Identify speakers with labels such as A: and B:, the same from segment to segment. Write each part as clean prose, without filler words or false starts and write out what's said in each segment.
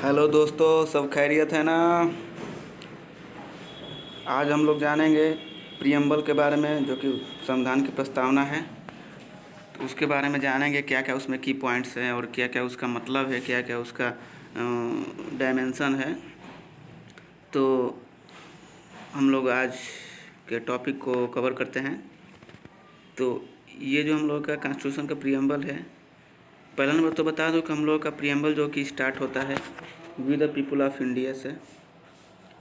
A: Hello दोस्तों, सब खैरियत है ना। आज हम लोग जानेंगे प्रियम्बल के बारे में, जो कि संविधान की प्रस्तावना है। तो उसके बारे में जानेंगे क्या क्या उसमें की पॉइंट्स हैं और क्या क्या उसका मतलब है, क्या क्या उसका डायमेंशन है। तो हम लोग आज के टॉपिक को कवर करते हैं। तो ये जो हम लोग का कॉन्स्टिट्यूशन का प्रियम्बल है, पहला नंबर तो बता दूं कि हम लोग का प्रियम्बल जो कि स्टार्ट होता है we the people of India से,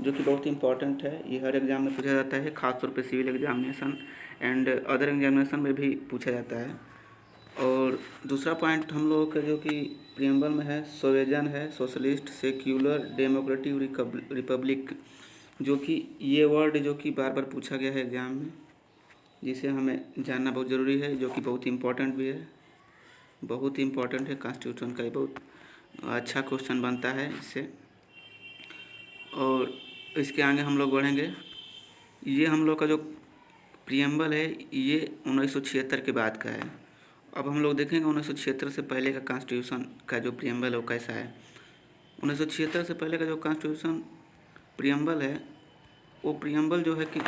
A: जो कि बहुत इंपॉर्टेंट है। ये हर एग्ज़ाम में पूछा जाता है, ख़ासतौर पे civil examination and other examination में भी पूछा जाता है। और दूसरा पॉइंट हम लोगों का जो कि प्रियम्बल में है, सोवेजन है, सोशलिस्ट, सेक्युलर, डेमोक्रेटिक, रिपब्लिक, जो कि ये वर्ड जो कि बार बार पूछा गया है एग्ज़ाम में, जिसे हमें जानना बहुत ज़रूरी है, जो कि बहुत इम्पोर्टेंट भी है, बहुत इम्पोर्टेंट है। कॉन्स्टिट्यूशन का ये बहुत अच्छा क्वेश्चन बनता है इससे। और इसके आगे हम लोग बढ़ेंगे। ये हम लोग का जो प्रियम्बल है ये 1976 के बाद का है। अब हम लोग देखेंगे 1976 से पहले का कॉन्स्टिट्यूशन का जो प्रियम्बल है वो कैसा है। 1976 से पहले का जो कॉन्स्टिट्यूशन प्रियम्बल है, वो प्रियम्बल जो है कि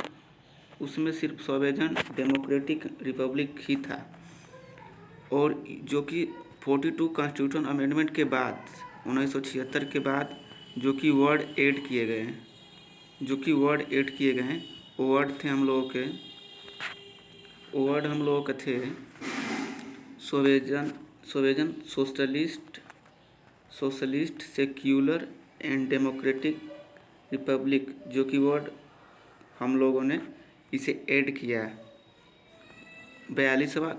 A: उसमें सिर्फ सोवेजन, डेमोक्रेटिक, रिपब्लिक ही था। और जो कि 42 कॉन्स्टिट्यूशन अमेंडमेंट के बाद 1976 के बाद जो कि वर्ड ऐड किए गए हैं, वो वर्ड थे हम लोगों के, थे sovereign, socialist, secular and democratic, republic, जो कि वर्ड हम लोगों ने इसे ऐड किया 42वां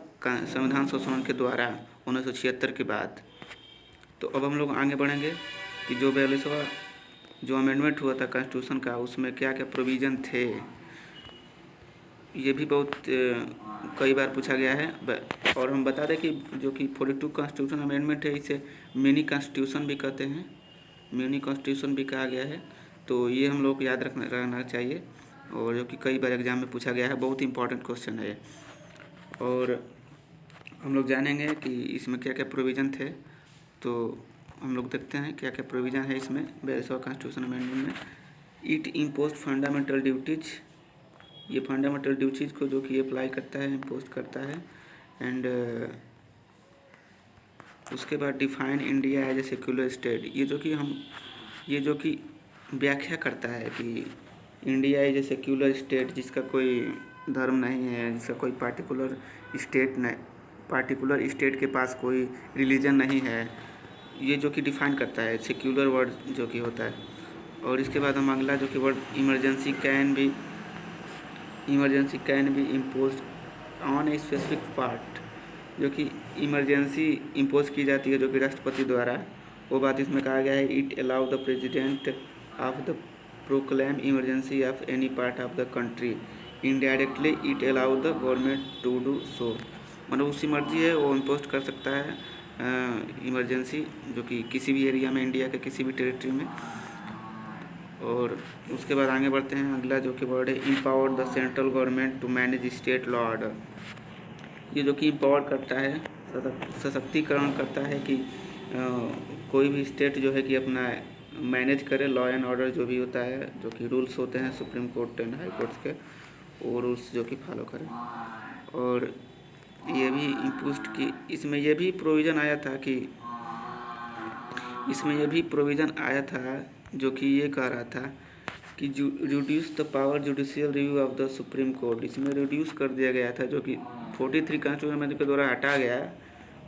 A: संविधान संशोधन के द्वारा 1976 के बाद। तो अब हम लोग आगे बढ़ेंगे कि जो 42वां जो अमेंडमेंट हुआ था कॉन्स्टिट्यूशन का, उसमें क्या क्या प्रोविज़न थे। ये भी बहुत कई बार पूछा गया है। और हम बता दें कि जो कि 42 कॉन्स्टिट्यूशन अमेंडमेंट है, इसे मिनी कॉन्स्टिट्यूशन भी कहते हैं, मिनी कॉन्स्टिट्यूशन भी कहा गया है। तो ये हम लोग को याद रहना चाहिए, और जो कि कई बार एग्जाम में पूछा गया है, बहुत इंपॉर्टेंट क्वेश्चन है। और हम लोग जानेंगे कि इसमें क्या क्या प्रोविज़न थे। तो हम लोग देखते हैं क्या क्या प्रोविज़न है इसमें 42वां कॉन्स्टिट्यूशन अमेंडमेंट में। इट इम्पोज फंडामेंटल ड्यूटीज, ये फंडामेंटल ड्यूटीज को जो कि अप्लाई करता है, इम्पोज करता है। एंड उसके बाद define India as a secular state, ये जो कि व्याख्या करता है कि India as a secular state, जिसका कोई धर्म नहीं है, जिसका कोई पार्टिकुलर स्टेट के पास कोई रिलीजन नहीं है, ये जो कि डिफाइन करता है सेक्युलर वर्ड जो कि होता है। और इसके बाद हम अगला जो कि word emergency can be impose on a specific part, जो कि इमरजेंसी इम्पोज की जाती है जो कि राष्ट्रपति द्वारा, वो बात इसमें कहा गया है। It allow the president of the proclaim emergency of any part of the country, indirectly it allow the government to do so, मतलब उसकी मर्जी है वो इम्पोज कर सकता है इमरजेंसी, जो कि किसी भी एरिया में, इंडिया के किसी भी टेरिटरी में। और उसके बाद आगे बढ़ते हैं। अगला जो कि वर्ड है empower the central government to manage state law order, ये जो कि इम्पावर करता है, सशक्तिकरण करता है कि कोई भी स्टेट जो है कि अपना मैनेज करे लॉ एंड ऑर्डर जो भी होता है, जो कि रूल्स होते हैं supreme court and high courts के, वो रूल्स जो कि फॉलो करें। और ये भी इम्पोस्ट की इसमें ये भी प्रोविज़न आया था जो कि ये कह रहा था कि reduce the power judicial review of the supreme court, इसमें रिड्यूस कर दिया गया था, जो कि 43 कॉन्स्टिट्यूशन के द्वारा हटा गया,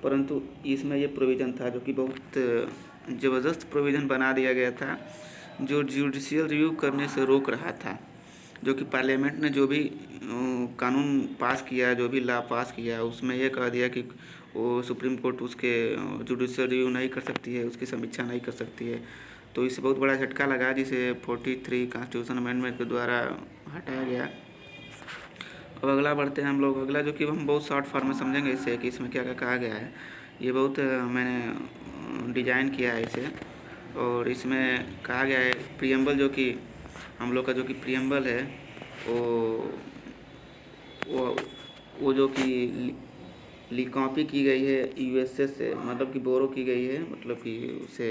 A: परंतु इसमें ये प्रोविज़न था जो कि बहुत ज़बरदस्त प्रोविज़न बना दिया गया था, जो जुडिशियल रिव्यू करने से रोक रहा था। जो कि पार्लियामेंट ने जो भी कानून पास किया, जो भी लॉ पास किया, उसमें यह कह दिया कि वो सुप्रीम कोर्ट उसके जुडिशियल रिव्यू नहीं कर सकती है, उसकी समीक्षा नहीं कर सकती है। तो इससे बहुत बड़ा झटका लगा, जिसे 43 कॉन्स्टिट्यूशन अमेंडमेंट के द्वारा हटाया गया। अब अगला बढ़ते हैं हम लोग। अगला जो कि हम बहुत शॉर्ट फॉर्म में समझेंगे इससे कि इसमें क्या क्या कहा गया है। ये बहुत मैंने डिजाइन किया है इसे, और इसमें कहा गया है प्रियम्बल, जो कि हम लोग का जो कि प्रियम्बल है वो जो कि कॉपी की गई है यूएसए से, मतलब कि बोरो की गई है, मतलब कि उसे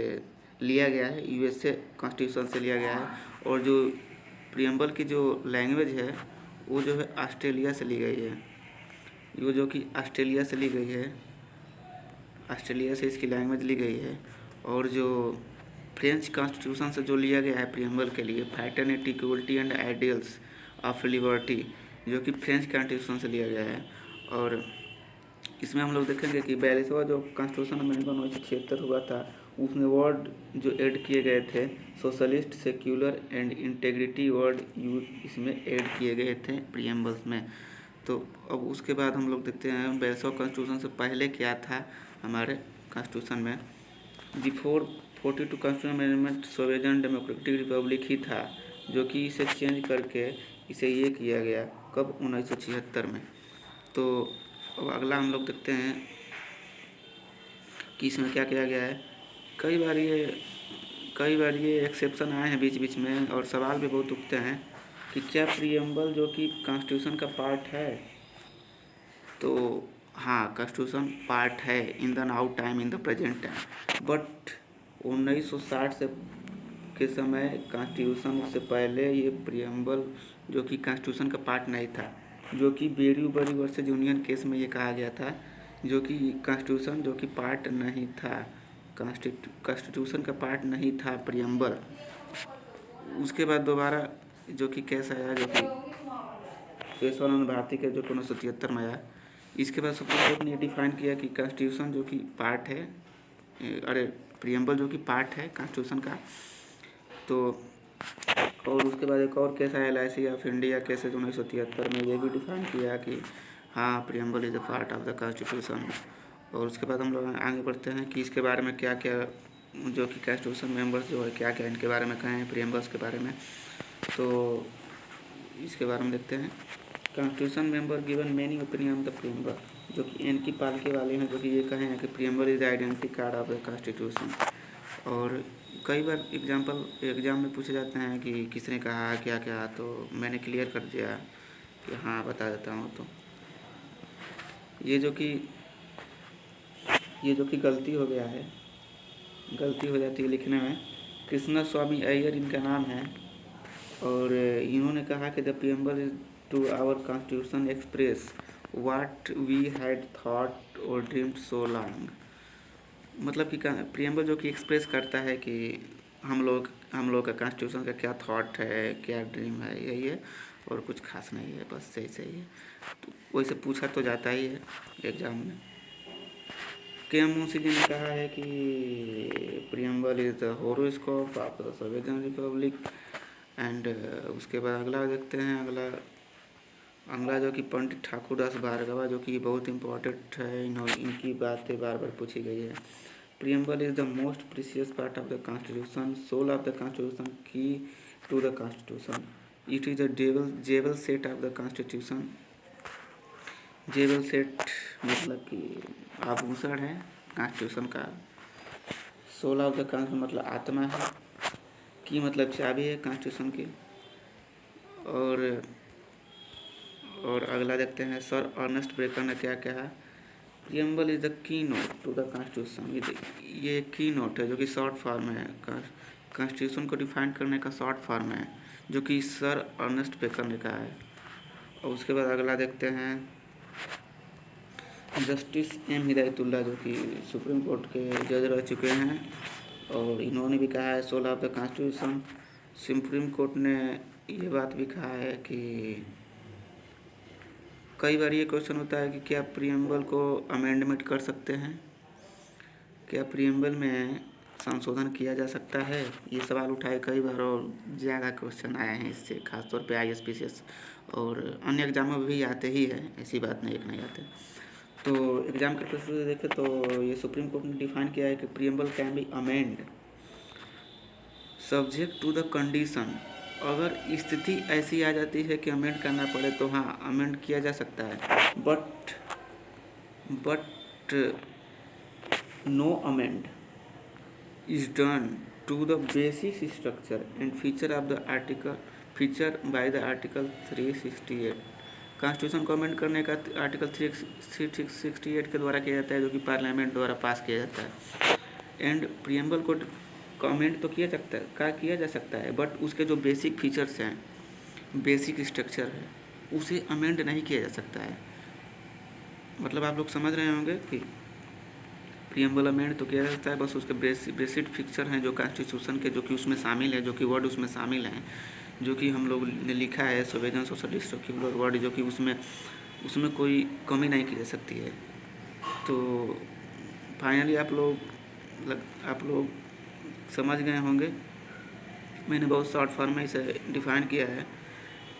A: लिया गया है, यूएसए कॉन्स्टिट्यूशन से लिया गया है। और जो प्रियम्बल की जो लैंग्वेज है वो जो है ऑस्ट्रेलिया से ली गई है, वो जो कि ऑस्ट्रेलिया से ली गई है, ऑस्ट्रेलिया से इसकी लैंग्वेज ली गई है। और जो फ्रेंच कॉन्स्टिट्यूशन से जो लिया गया है प्रियम्बल के लिए, fraternity, equality and ideals of liberty, जो कि फ्रेंच कॉन्स्टिट्यूशन से लिया गया है। और इसमें हम लोग देखेंगे कि 42वां जो कॉन्स्टिट्यूशन अमेंडमेंट 1976 हुआ था, उसमें वर्ड जो ऐड किए गए थे socialist, secular and integrity word इसमें ऐड किए गए थे प्रियम्बल्स में। तो अब उसके बाद हम लोग देखते हैं 42वां कॉन्स्टिट्यूशन से पहले क्या था हमारे कॉन्स्टिट्यूशन में। Before 42 constitution amendment sovereign democratic republic ही था, जो कि इसे चेंज करके इसे ये किया गया कब, 1976 में। तो अब अगला हम लोग देखते हैं कि इसमें क्या किया गया है। कई बार ये एक्सेप्शन आए हैं बीच बीच में, और सवाल भी बहुत उठते हैं कि क्या प्रियम्बल जो कि कॉन्स्टिट्यूशन का पार्ट है। तो हाँ, कॉन्स्टिट्यूशन पार्ट है in the now time, in the present time, but 1960 से के समय कॉन्स्टिट्यूशन, उससे पहले ये प्रियम्बल जो कि कॉन्स्टिट्यूशन का पार्ट नहीं था, जो कि बेरी बरी वर्सेज यूनियन केस में ये कहा गया था, जो कि कॉन्स्टिट्यूशन जो कि पार्ट नहीं था, कॉन्स्टिट्यूशन का पार्ट नहीं था प्रियम्बल। उसके बाद दोबारा जो कि केस आया, जो कि केशवानंद भारती के जो 1973 में आया। इसके बाद सुप्रीम कोर्ट ने डिफाइन किया कि कॉन्स्टिट्यूशन जो कि पार्ट है, प्रियम्बल जो कि पार्ट है कॉन्स्टिट्यूशन का। तो और उसके बाद एक और केस आया LIC ऑफ इंडिया केस 1973 में, ये भी डिफाइन किया कि हाँ preamble is a part of the constitution. और उसके बाद हम लोग आगे बढ़ते हैं कि इसके बारे में क्या क्या जो कि कॉन्स्टिट्यूशन मेंबर्स जो है क्या क्या इनके बारे में कहें, प्रियम्बल्स के बारे में। तो इसके बारे में देखते हैं। Constitution member given many opinion on the preamble, जो कि एन.की पालके वाले हैं, जो कि ये कहे हैं कि preamble is identity card of the constitution. और कई बार एग्जाम में पूछे जाते हैं कि किसने कहा क्या क्या, तो मैंने क्लियर कर दिया कि हाँ बता देता हूँ। तो ये जो कि गलती हो गया है, गलती हो जाती है लिखने में। कृष्णा स्वामी अय्यर इनका नाम है, और इन्होंने कहा कि the preamble is to our constitution express what we had thought और ड्रीम्ड सो लॉन्ग। मतलब कि प्रियम्बल जो कि एक्सप्रेस करता है कि हम लोग का कॉन्स्टिट्यूशन का क्या थॉट है, क्या ड्रीम है, यही है, और कुछ खास नहीं है, बस सही है। तो वैसे पूछा तो जाता ही है एग्जाम में। KM मुंशी जी ने कहा है कि preamble is the horoscope of the sovereign Republic. And उसके बाद अगला देखते हैं। अगला जो कि पंडित ठाकुर दास भार्गवा, जो कि बहुत इम्पोर्टेंट है, इनकी बातें बार बार पूछी गई है। Preamble is the most precious part of the constitution, soul of the constitution, key to the constitution. It is the jewel set of the constitution. Jewel set मतलब कि आभूषण है कॉन्स्टिट्यूशन का। सोल ऑफ द कॉन्स्टिट्यूशन मतलब आत्मा है, की मतलब चाबी है कॉन्स्टिट्यूशन की। और अगला देखते हैं सर अर्नेस्ट बेकर ने क्या कहा। Preamble is the key note to the constitution. ये की नोट है, जो कि शॉर्ट फॉर्म है, कॉन्स्टिट्यूशन को डिफाइन करने का शॉर्ट फॉर्म है, जो कि सर अर्नेस्ट बेकर ने कहा है। और उसके बाद अगला देखते हैं जस्टिस M हिदायतुल्लाह, जो कि सुप्रीम कोर्ट के जज रह चुके हैं, और इन्होंने भी कहा है soul of the constitution. Supreme court ने ये बात भी कहा है कि कई बार ये क्वेश्चन होता है कि क्या प्रियम्बल को अमेंडमेंट कर सकते हैं, क्या प्रियम्बल में संशोधन किया जा सकता है। ये सवाल उठाए कई बार, और ज़्यादा क्वेश्चन आए हैं इससे, खासतौर पे ISPCS और अन्य एग्जामों में भी आते ही है, ऐसी बात नहीं, एक नहीं आते। तो एग्ज़ाम के प्रोसीजर देखें तो ये सुप्रीम कोर्ट ने डिफाइन किया है कि preamble can be amend subject to the condition. अगर स्थिति ऐसी आ जाती है कि अमेंड करना पड़े तो हाँ अमेंड किया जा सकता है, but no amend is done to the basic structure and feature of the article feature by the article 368। Constitution को अमेंड करने का आर्टिकल 368 के द्वारा किया जाता है, जो कि पार्लियामेंट द्वारा पास किया जाता है। एंड प्रियम्बल को कमेंट तो किया जा सकता है, बट उसके जो बेसिक फीचर्स हैं, बेसिक स्ट्रक्चर है, उसे अमेंड नहीं किया जा सकता है। मतलब आप लोग समझ रहे होंगे कि प्रीएम्बल अमेंड तो किया जा सकता है, बस उसके बेसिक फीचर हैं जो कॉन्स्टिट्यूशन के, जो कि उसमें शामिल है, जो कि वर्ड उसमें शामिल हैं, जो कि हम लोग ने लिखा है सोवेरियन सोशलिस्ट सेक्युलर वर्ड, जो कि उसमें कोई कमी नहीं की जा सकती है। तो फाइनली आप लोग समझ गए होंगे। मैंने बहुत शॉर्ट फॉर्म में इसे डिफ़ाइन किया है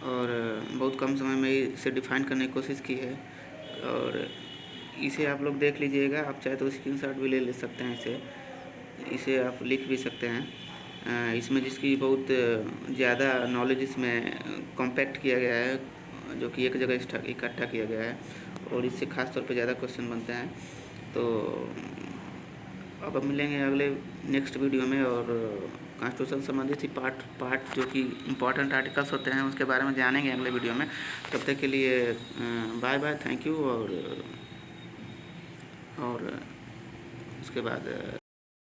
A: और बहुत कम समय में इसे डिफ़ाइन करने की कोशिश की है, और इसे आप लोग देख लीजिएगा। आप चाहे तो स्क्रीनशॉट भी ले सकते हैं, इसे आप लिख भी सकते हैं। इसमें जिसकी बहुत ज़्यादा नॉलेज इसमें कॉम्पैक्ट किया गया है, जो कि एक जगह इकट्ठा किया गया है, और इससे ख़ास तौर पे ज़्यादा क्वेश्चन बनते हैं। तो अब मिलेंगे अगले नेक्स्ट वीडियो में, और कॉन्स्टिट्यूशन संबंधित ही पार्ट जो कि इम्पोर्टेंट आर्टिकल्स होते हैं उसके बारे में जानेंगे अगले वीडियो में। तब तक के लिए बाय बाय, थैंक यू। और उसके बाद